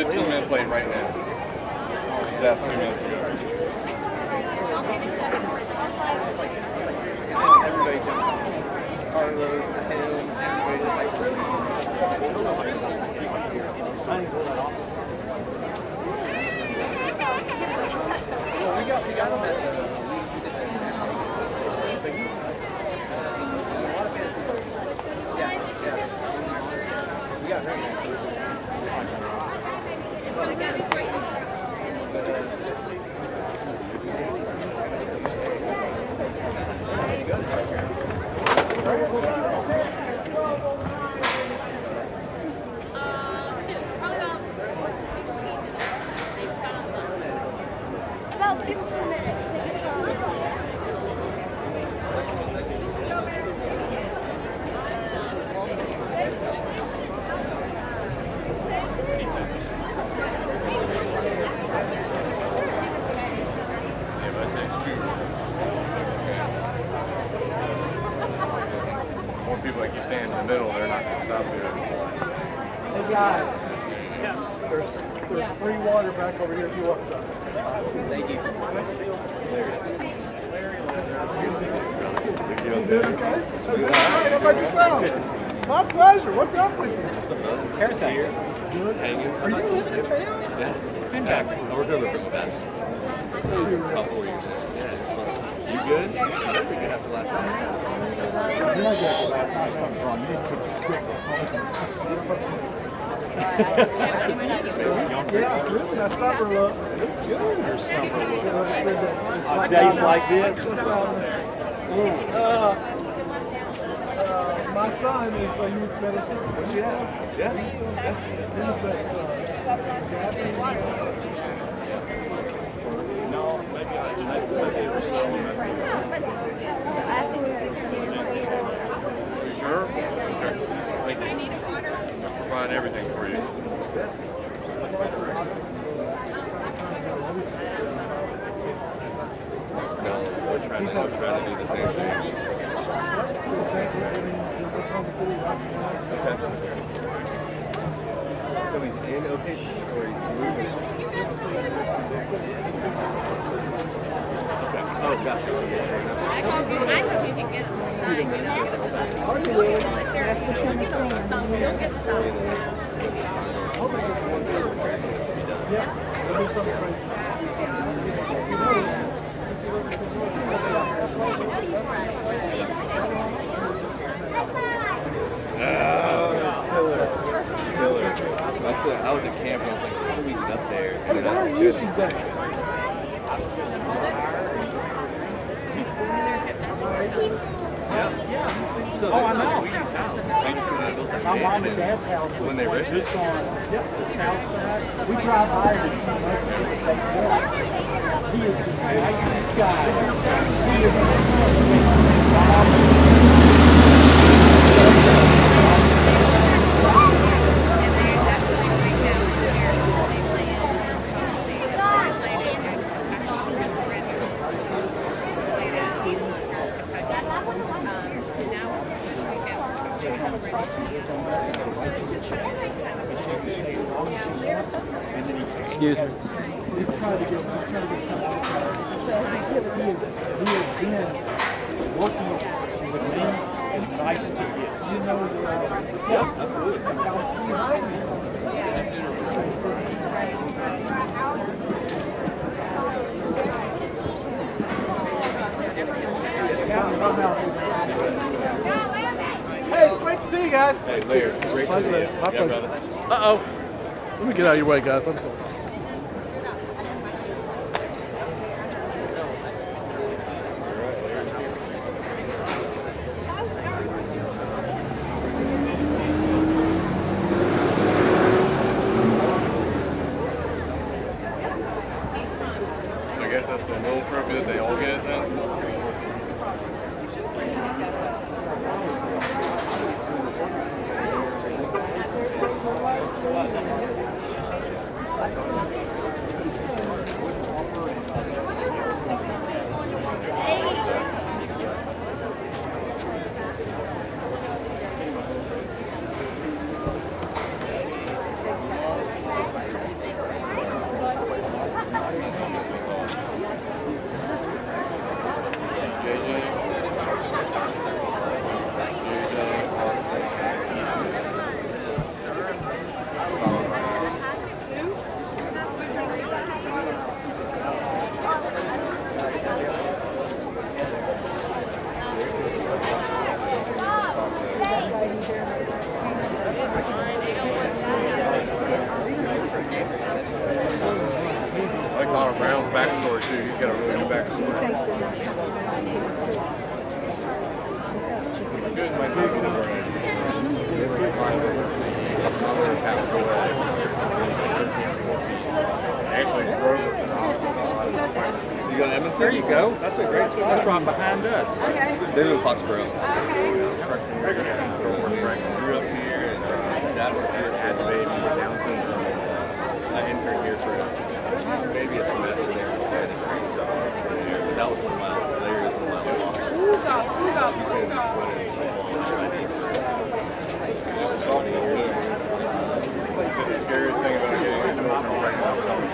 15 minutes late right now. Just asked 2 minutes ago. Everybody jumped. Carlos, Tim, everybody just like. Well, we got them at we got very nice. About 15 minutes. More people like you saying in the middle, they're not going to stop here. Hey guys, there's free water back over here if you want some. Thank you. How about yourself? My pleasure. What's up with you? Haircut here. Good. Hanging. Are you living in town? Yeah. Been back. We're going to live back. Couple of years. Yeah. You good? I think we good after last night. You're not good after last night. Something's wrong. You didn't put your quick Yeah, that supper look. It's good. Your supper look. On days like this. My son is a youth medicine. What's he have? Yeah. No, maybe You sure? Okay. I'll provide everything for you. No, we're trying to do the same thing. Okay. So he's in OKC or he's moving? Oh, gotcha. I hope we can get them. You'll get them if they're, you'll get them some, you'll get some. Killer. That's it. I was at camp and I was like, how do we get up there? Hey, where are you these days? So Oh, I know. My mom and dad's house. When they rich? Just on the south side. We drive by and he is the nicest guy. He is Excuse me. He's trying to get he has been working with me as nice as he gets. You know yeah, absolutely. Hey, great to see you guys. Hey, Larry, great to see you. My pleasure. Uh-oh. Let me get out of your way, guys. I'm sorry. So I guess that's the little trophy that they all get then? his house. Actually, drove it. You go to Edmondson? There you go. That's a great spot. That's right behind us. Okay. They live in Foxborough. Grew up here and Dad's here. had the baby down syndrome. I interned here for maybe a semester there. But that was one mile. There is 1 mile walk. Who's up? The scariest thing about getting into mountain right now is all the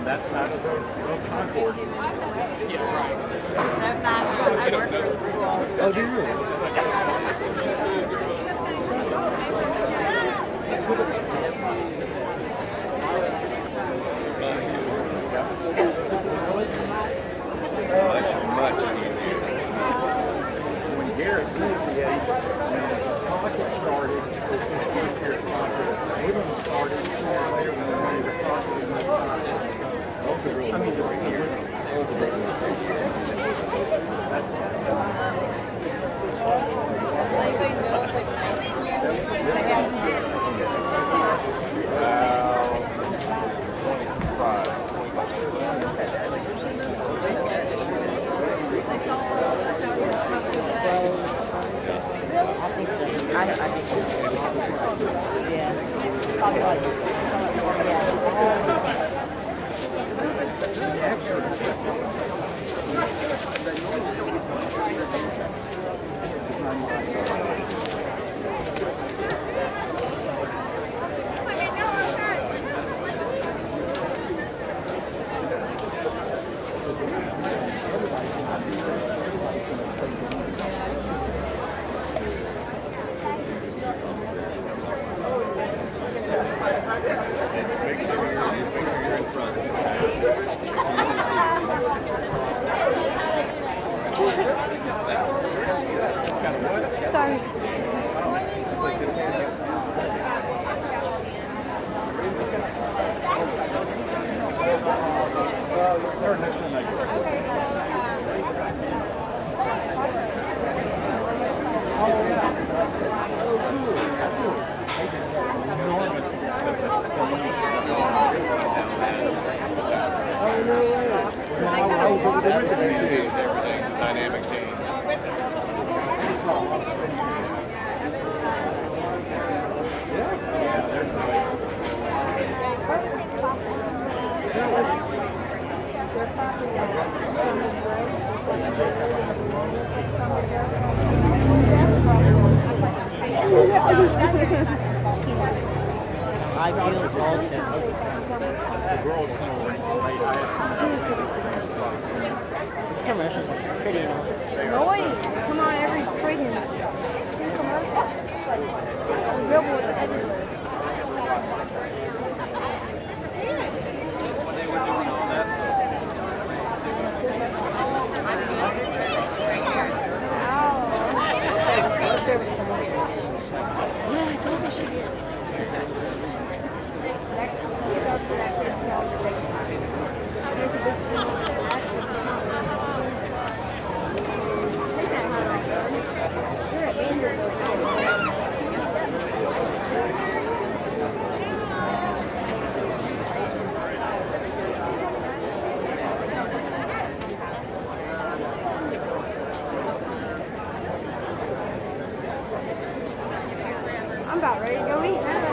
that side of the Concord. I work for the school. Oh, do you really? Much easier. When Garrett moved the age, when Crockett started, this was the first year Crockett. Abram started sooner or later when the money was Crockett. I mean, the years. Everything's dynamic change. I feel salted. The girls come over and This commercial is pretty enough. Roy, come on every spring. Billboard everywhere. about ready to go eat now.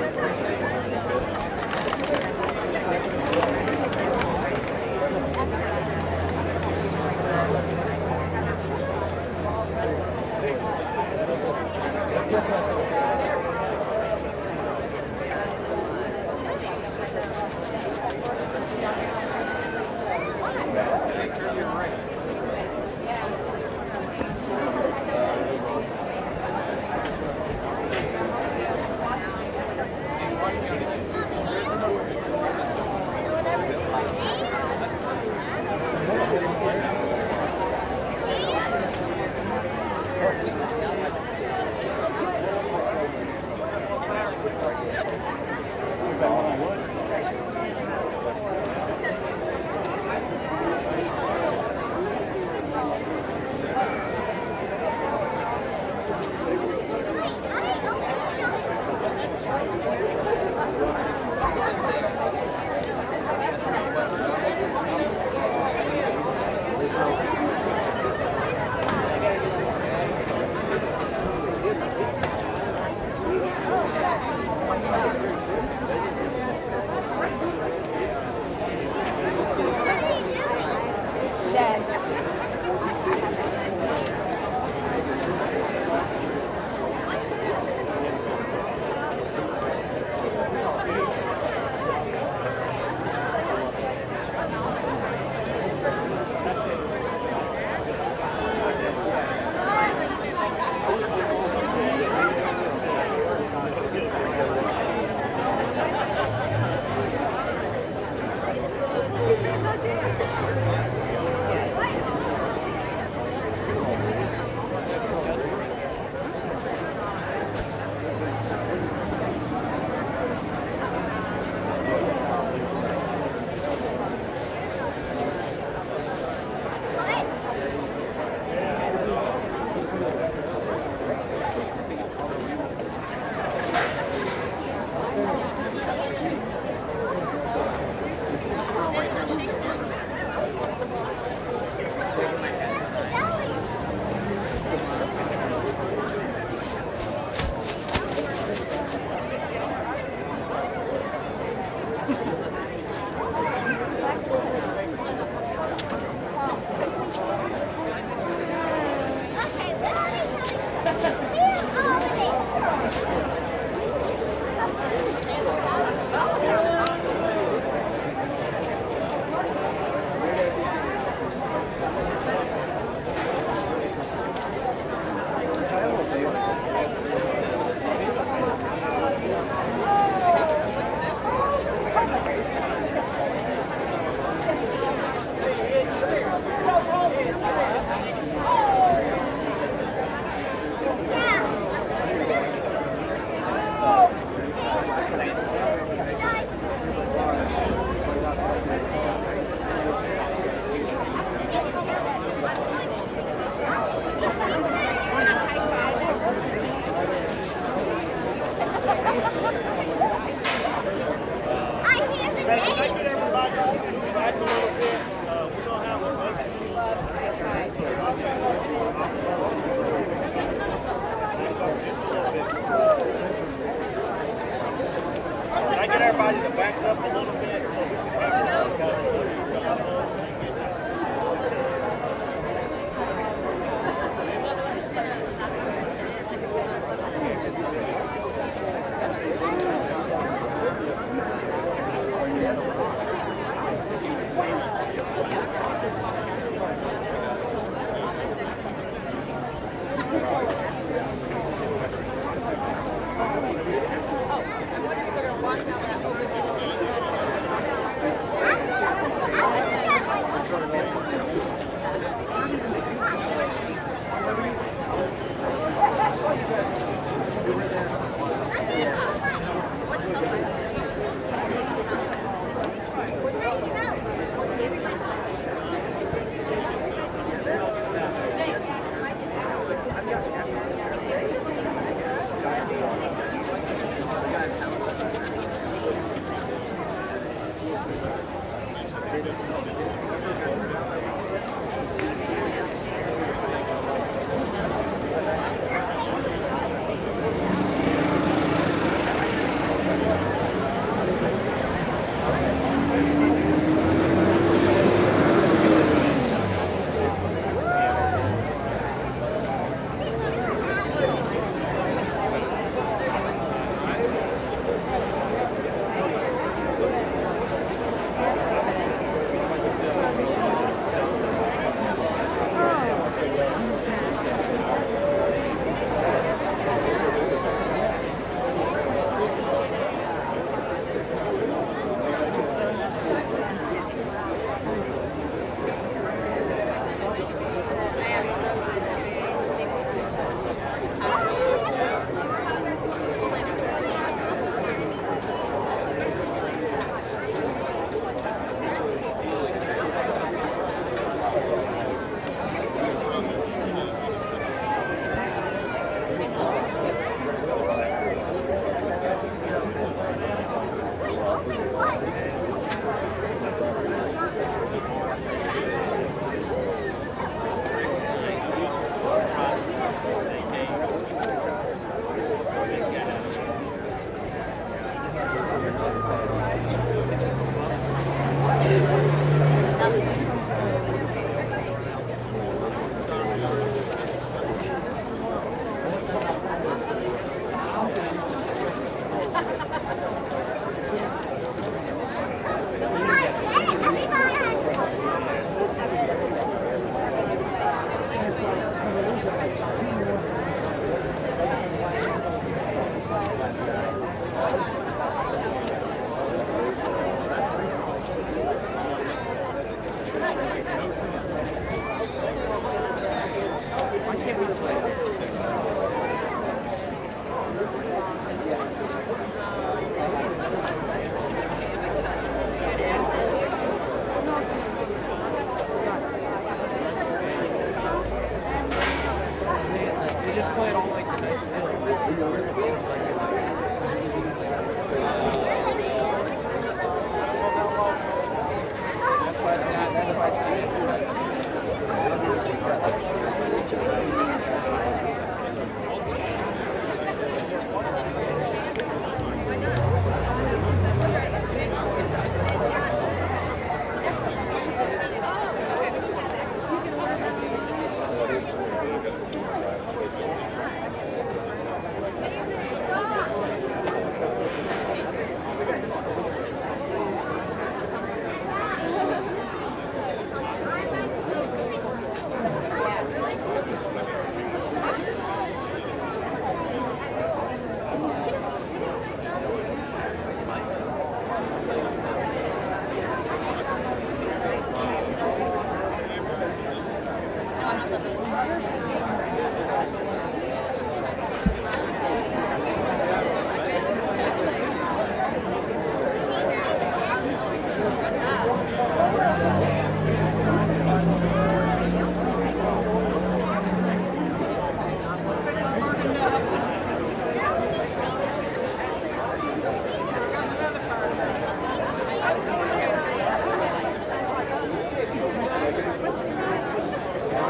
How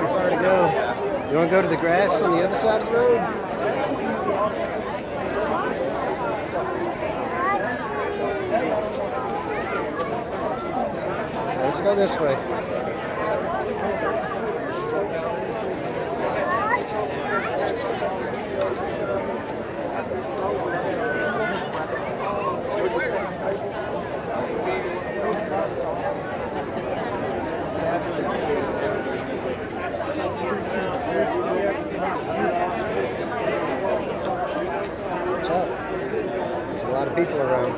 far to go? You want to go to the grass on the other side of the road? Let's go this way. What's up? There's a lot of people around.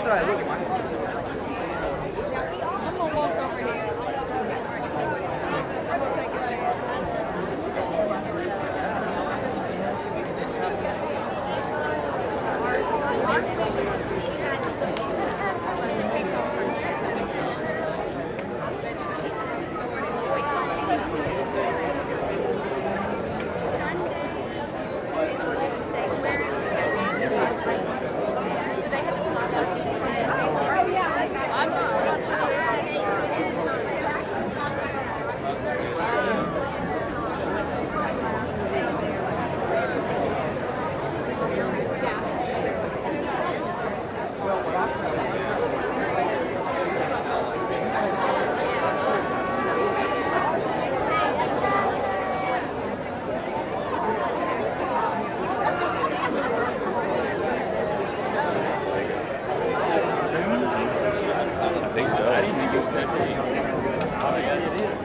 That's all right. Look at my phone. I'm gonna walk over here. I think so. I didn't think it was that big. Oh, yes, it is.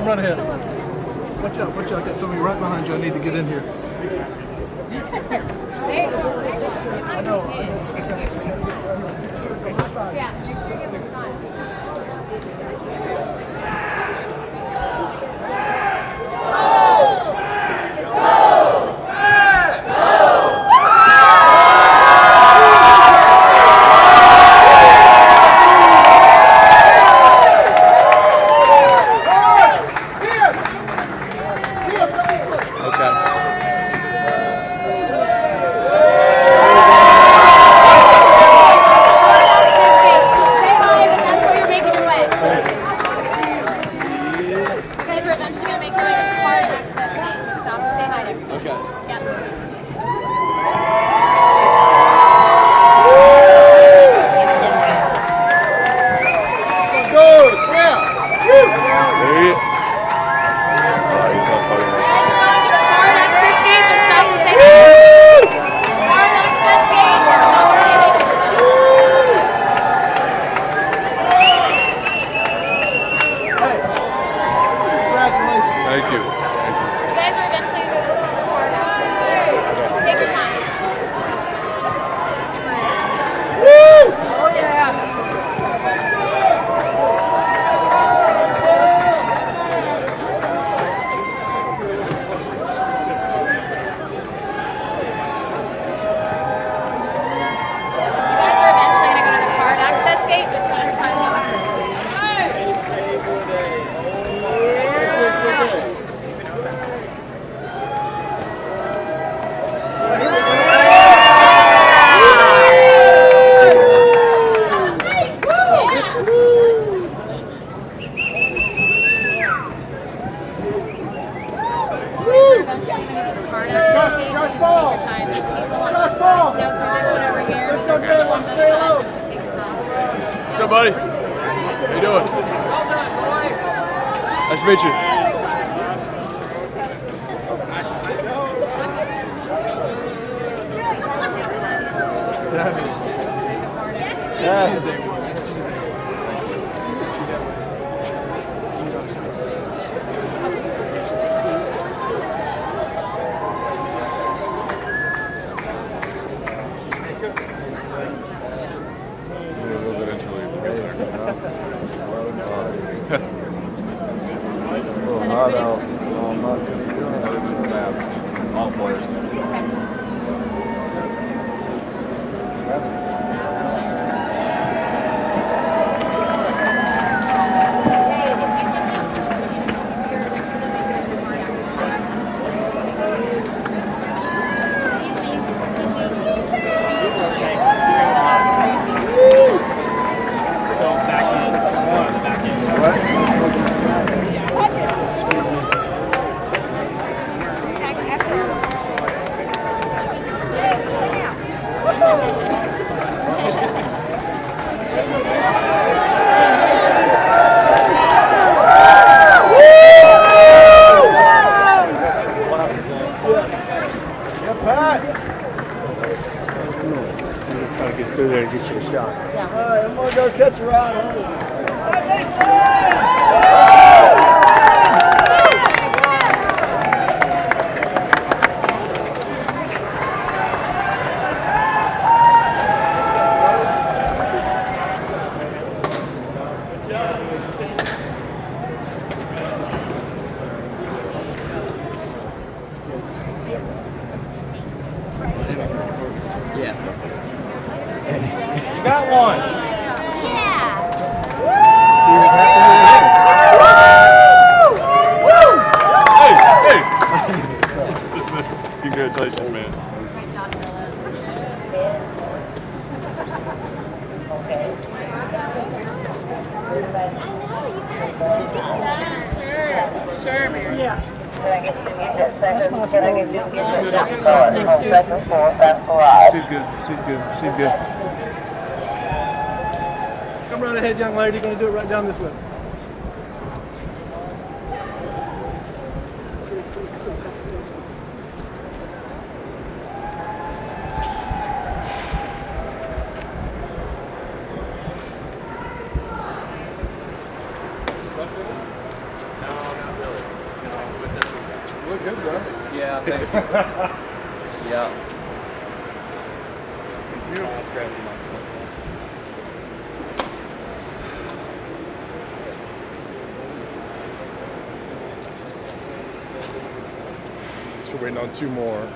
right ahead. Watch out, watch out. Got somebody right behind you. I need to get in here. I know. Yeah, make sure you give her time. What's up, buddy? How you doing? Nice to meet you. All players. Try to get through there and get you a shot. All right, I'm gonna go catch a ride home. You got one. Hey! Congratulations, man. Great job, Philip. Sure, Mary. Yeah. She's good. She's good. She's good. Come right ahead, young lady. You're going to do it right down this way. Yeah, thank you. Yeah. Let's grab you. So we're waiting on 2 more.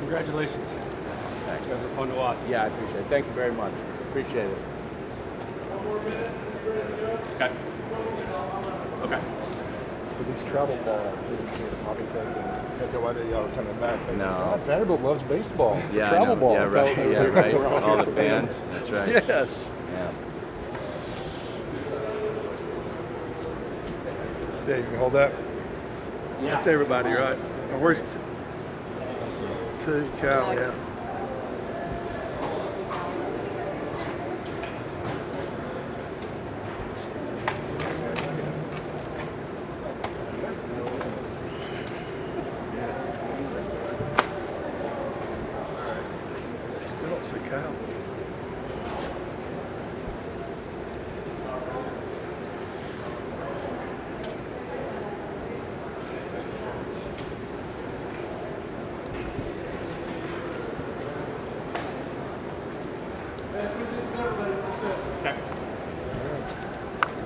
Congratulations. Thanks. That was fun to watch. Yeah, I appreciate it. Thank you very much. Appreciate it. Okay. Okay. So these travel ball kids are probably thinking, had no idea y'all were coming back. Thinking, No. God, Vanderbilt loves baseball. Yeah, travel I know. ball. Yeah, right. We're Yeah, right. all All here the for fans. That's right. Yes. Yeah. Yeah, you can hold that. That's everybody, right? Now, where's Cal? Yeah. Still don't see Cal.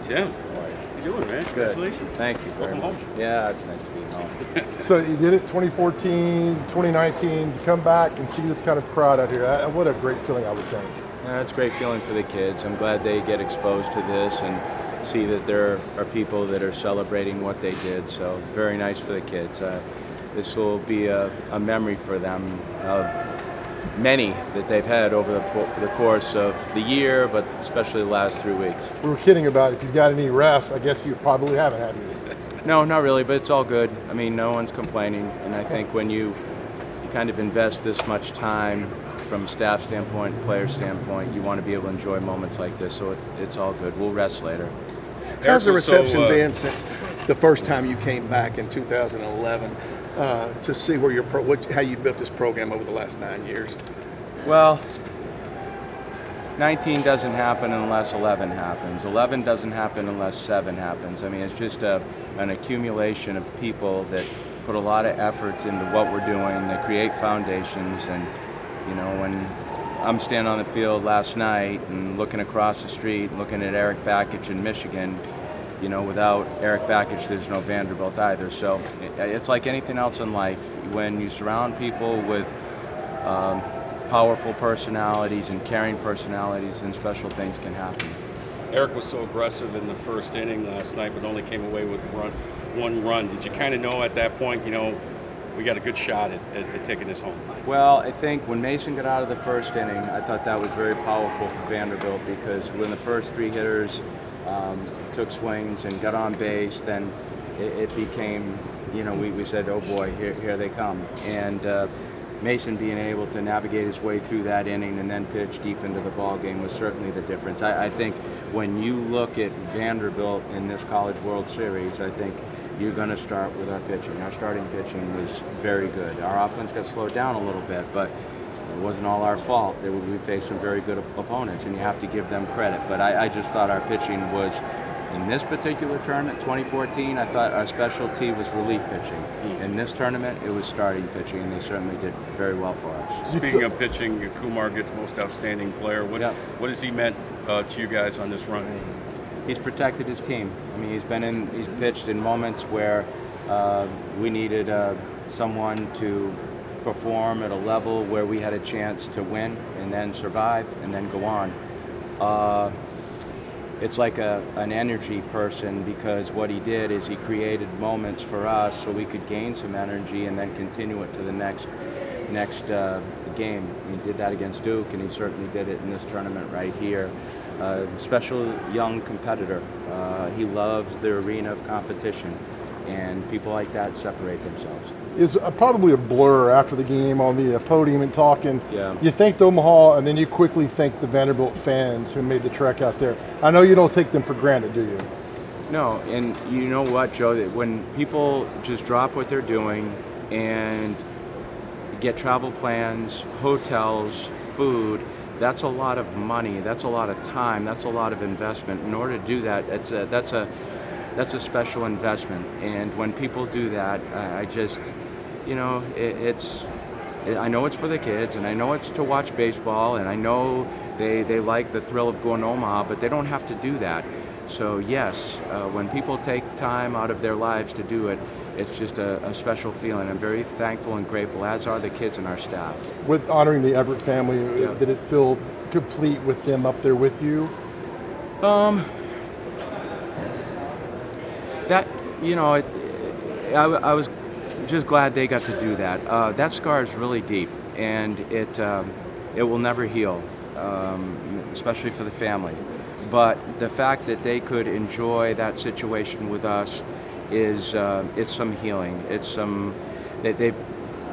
Tim, how you doing, man? Good. Congratulations. Thank you. very Welcome much. home. Yeah, it's nice to be home. So you did it 2014, 2019, to come back and see this kind of crowd out here. What a great feeling, I would think. Yeah, it's a great feeling for the kids. I'm glad they get exposed to this and see that there are people that are celebrating what they did. So very nice for the kids. This will be a memory for them of many that they've had over the course of the year, but especially the last 3 weeks. We were kidding about if you've got any rest. I guess you probably haven't had any. No, not really, but it's all good. I mean, no one's complaining, and I think when you kind of invest this much time from a staff standpoint, player standpoint, you want to be able to enjoy moments like this, so it's all good. We'll rest later. How's the Eric was so, reception been since the first time you came back in 2011 to see where how you built this program over the last 9 years? Well, 19 doesn't happen unless 11 happens. 11 doesn't happen unless 7 happens. I mean, it's just an accumulation of people that put a lot of efforts into what we're doing. They create foundations, and you know, when I'm standing on the field last night and looking across the street, looking at Eric Bakich in Michigan, you know, without Eric Bakich, there's no Vanderbilt either. So it's like anything else in life. When you surround people with powerful personalities and caring personalities, and special things can happen. Eric was so aggressive in the first inning last night, but only came away with one run. Did you kind of know at that point, you know, we got a good shot at taking this home? Well, I think when Mason got out of the first inning, I thought that was very powerful for Vanderbilt, because when the first 3 hitters took swings and got on base, then it became, you know, we said, oh boy, here they come. And Mason being able to navigate his way through that inning and then pitch deep into the ball game was certainly the difference. I think when you look at Vanderbilt in this College World Series, I think you're going to start with our pitching. Our starting pitching was very good. Our offense got slowed down a little bit, but it wasn't all our fault. We faced some very good opponents, and you have to give them credit. But I just thought our pitching was, in this particular tournament, 2014, I thought our specialty was relief pitching. In this tournament, it was starting pitching, and they certainly did very well for us. Speaking of pitching, Kumar gets most outstanding player. What has he meant to you guys on this run? He's protected his team. I mean, he's pitched in moments where we needed someone to perform at a level where we had a chance to win and then survive and then go on. It's like an energy person, because what he did is he created moments for us so we could gain some energy and then continue it to the next game. He did that against Duke, and he certainly did it in this tournament right here. Special young competitor. He loves the arena of competition, and people like that separate themselves. Is probably a blur after the game on the podium and talking. Yeah. You thanked Omaha, and then you quickly thanked the Vanderbilt fans who made the trek out there. I know you don't take them for granted, do you? No, and you know what, Joe? That when people just drop what they're doing and get travel plans, hotels, food, that's a lot of money, that's a lot of time, that's a lot of investment. In order to do that, that's a special investment. And when people do that, I just, you know, I know it's for the kids, and I know it's to watch baseball, and I know they like the thrill of going to Omaha, but they don't have to do that. So yes, when people take time out of their lives to do it, it's just a special feeling. I'm very thankful and grateful, as are the kids and our staff. With honoring the Everett family, Yeah. did it feel complete with them up there with you? That, you know, I was just glad they got to do that. That scar is really deep, and it will never heal, especially for the family. But the fact that they could enjoy that situation with us is it's some healing. It's some they've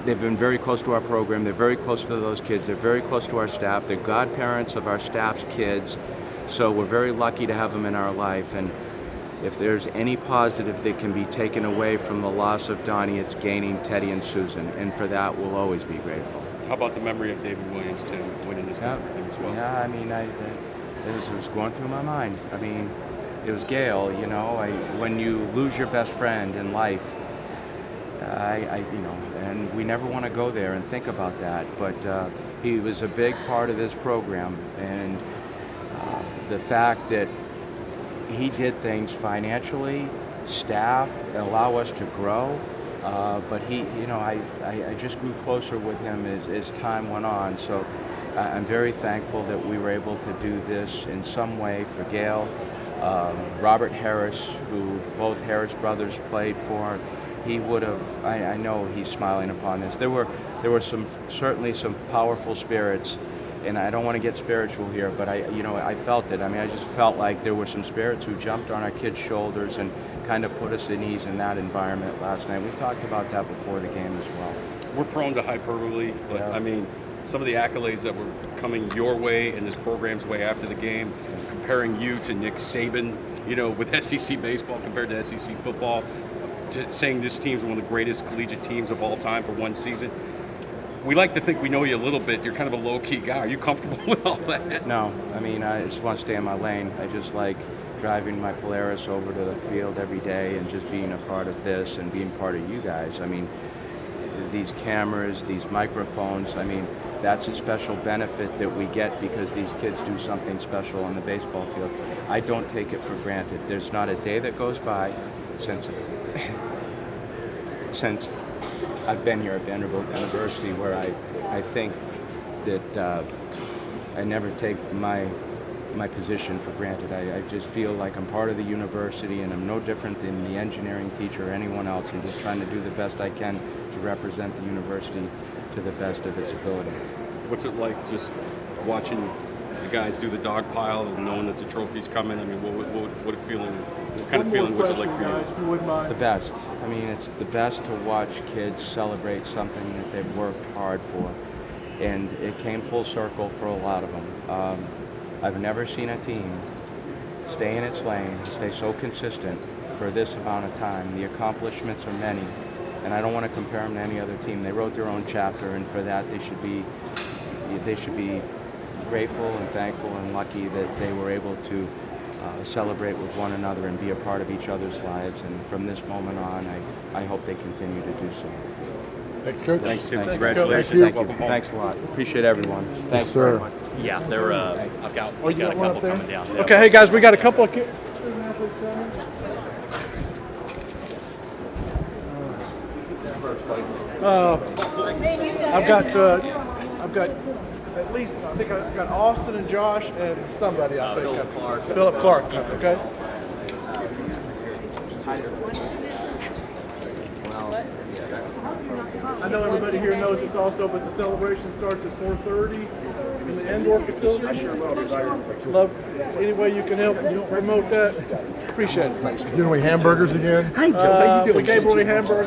been very close to our program. They're very close to those kids. They're very close to our staff. They're godparents of our staff's kids. So we're very lucky to have them in our life. And if there's any positive that can be taken away from the loss of Donnie, it's gaining Teddy and Susan. And for that, we'll always be grateful. How about the memory of David Williams, Tim, winning this one as well? Yeah, I mean, it was going through my mind. I mean, it was Gail, you know. When you lose your best friend in life, you know, and we never want to go there and think about that. But he was a big part of this program, and the fact that he did things financially, staff, allow us to grow. But he, you know, I just grew closer with him as time went on. So I'm very thankful that we were able to do this in some way for Gail. Robert Harris, who both Harris brothers played for, he would have, I know he's smiling upon this. There were certainly some powerful spirits, and I don't want to get spiritual here, but I felt it. I mean, I just felt like there were some spirits who jumped on our kids' shoulders and kind of put us at ease in that environment last night. We talked about that before the game as well. We're prone to hyperbole, but Yeah. I mean, some of the accolades that were coming your way and this program's way after the game, comparing you to Nick Saban, you know, with SEC baseball compared to SEC football, saying this team's one of the greatest collegiate teams of all time for one season. We like to think we know you a little bit. You're kind of a low-key guy. Are you comfortable with all that? No, I mean, I just want to stay in my lane. I just like driving my Polaris over to the field every day and just being a part of this and being part of you guys. I mean, these cameras, these microphones, I mean, that's a special benefit that we get because these kids do something special on the baseball field. I don't take it for granted. There's not a day that goes by since I've been here at Vanderbilt University where I think that I never take my position for granted. I just feel like I'm part of the university, and I'm no different than the engineering teacher or anyone else. I'm just trying to do the best I can to represent the university to the best of its ability. What's it like just watching the guys do the dog pile and knowing that the trophy's coming? I mean, what kind of feeling was it like for you? It's the best. I mean, it's the best to watch kids celebrate something that they've worked hard for. And it came full circle for a lot of them. I've never seen a team stay in its lane, stay so consistent for this amount of time. The accomplishments are many, and I don't want to compare them to any other team. They wrote their own chapter, and for that they should be grateful and thankful and lucky that they were able to celebrate with one another and be a part of each other's lives. And from this moment on, I hope they continue to do so. Thanks, Coach. Thanks, Tim. Thank you. Congratulations. Thank you. Welcome home. Thanks a lot. Appreciate everyone. Thanks Yes, very sir. much. Yeah, they're. I've got. Oh, you got a one couple up there? coming down. Okay, hey guys, we got a couple of kids. I've got at least, I think I've got Austin and Josh and somebody, I think. Philip Clark. Philip Clark, okay? I know everybody here knows this also, but the celebration starts at 4:30 in the indoor facility. I sure love any way you can help promote that. Appreciate it. Giving away hamburgers again. Hey, Joe, how you doing? We gave away hamburgers.